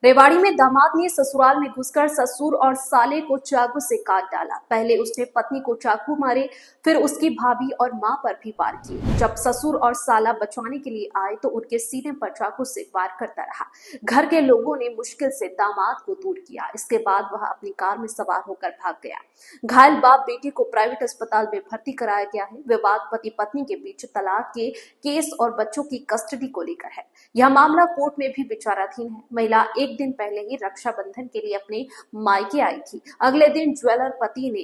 रेवाड़ी में दामाद ने ससुराल में घुसकर ससुर और साले को चाकू से काट डाला। पहले उसने पत्नी को चाकू मारे, फिर उसकी भाभी और मां पर भी वार किए। जब ससुर और साला बचाने के लिए आए तो उनके सीने पर चाकू से वार करता रहा। घर के लोगों ने मुश्किल से दामाद को दूर किया। इसके बाद वह अपनी कार में सवार होकर भाग गया। घायल बाप बेटी को प्राइवेट अस्पताल में भर्ती कराया गया है। विवाद पति पत्नी के बीच तलाक के केस और बच्चों की कस्टडी को लेकर है। यह मामला कोर्ट में भी विचाराधीन है। महिला एक दिन पहले ही रक्षाबंधन के लिए अपने मायके आई थी। अगले दिन ज्वेलर पति ने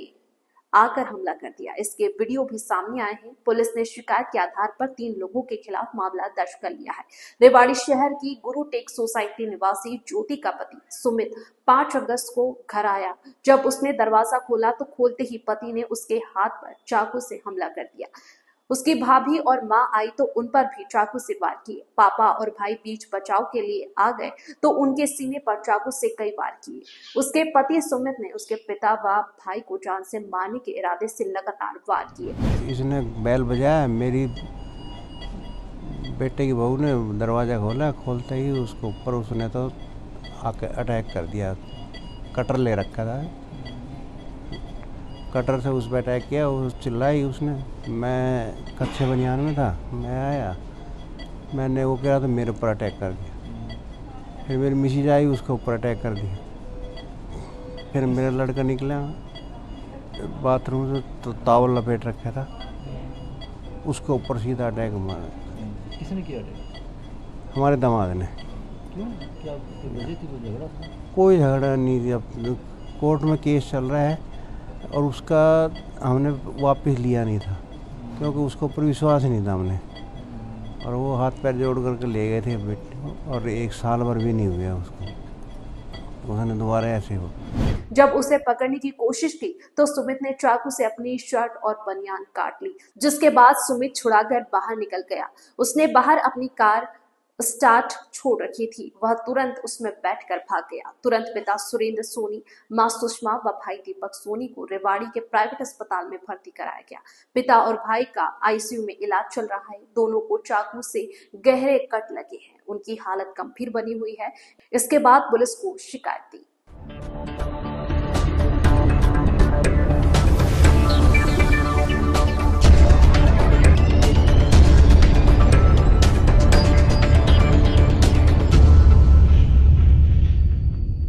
आकर हमला कर दिया। इसके वीडियो भी सामने आए हैं। पुलिस ने शिकायत के आधार पर 3 लोगों के खिलाफ मामला दर्ज कर लिया है। रेवाड़ी शहर की गुरु टेक सोसाइटी निवासी ज्योति का पति सुमित 5 अगस्त को घर आया। जब उसने दरवाजा खोला तो खोलते ही पति ने उसके हाथ पर चाकू से हमला कर दिया। उसकी भाभी और मां आई तो उन पर भी चाकू से वार किए। पापा और भाई बीच बचाव के लिए आ गए तो उनके सीने पर चाकू से कई वार किए। उसके पति सुमित ने उसके पिता व भाई को जान से मारने के इरादे से लगातार वार किए। इसने बैल बजाया, मेरी बेटे की बहू ने दरवाज़ा खोला। खोलते ही उसके ऊपर उसने तो आके अटैक कर दिया। कटर ले रखा था, कटर से उस पर अटैक किया। उस चिल्लाई उसने। मैं कच्चे बनियान में था, मैं आया, मैंने वो कहा तो मेरे ऊपर अटैक कर दिया। फिर मेरी मिसेज आई, उसके ऊपर अटैक कर दिया। फिर मेरा लड़का निकला बाथरूम से तो टॉवल लपेट रखा था, उसके ऊपर सीधा अटैक मारा। किसने किया अटैक? हमारे दामाद ने। क्यों? क्या वजह थी? कोई झगड़ा था? कोई झगड़ा नहीं थी। अब कोर्ट में केस चल रहा है और उसका हमने वापस लिया नहीं था क्योंकि उसके ऊपर विश्वास नहीं था हमने। और वो हाथ पैर जोड़ करके ले गए थे बेटे को, और 1 साल भर भी नहीं हुआ उसको। उसने दोबारा ऐसे हो। जब उसे पकड़ने की कोशिश की तो सुमित ने चाकू से अपनी शर्ट और बनियान काट ली, जिसके बाद सुमित छुड़ाकर बाहर निकल गया। उसने बाहर अपनी कार स्टार्ट छोड़ रखी थी। वह तुरंत उसमें बैठकर भाग गया। तुरंत पिता सुरेंद्र सोनी, मां सुषमा व भाई दीपक सोनी को रेवाड़ी के प्राइवेट अस्पताल में भर्ती कराया गया। पिता और भाई का आईसीयू में इलाज चल रहा है। दोनों को चाकू से गहरे कट लगे हैं। उनकी हालत गंभीर बनी हुई है। इसके बाद पुलिस को शिकायत दी।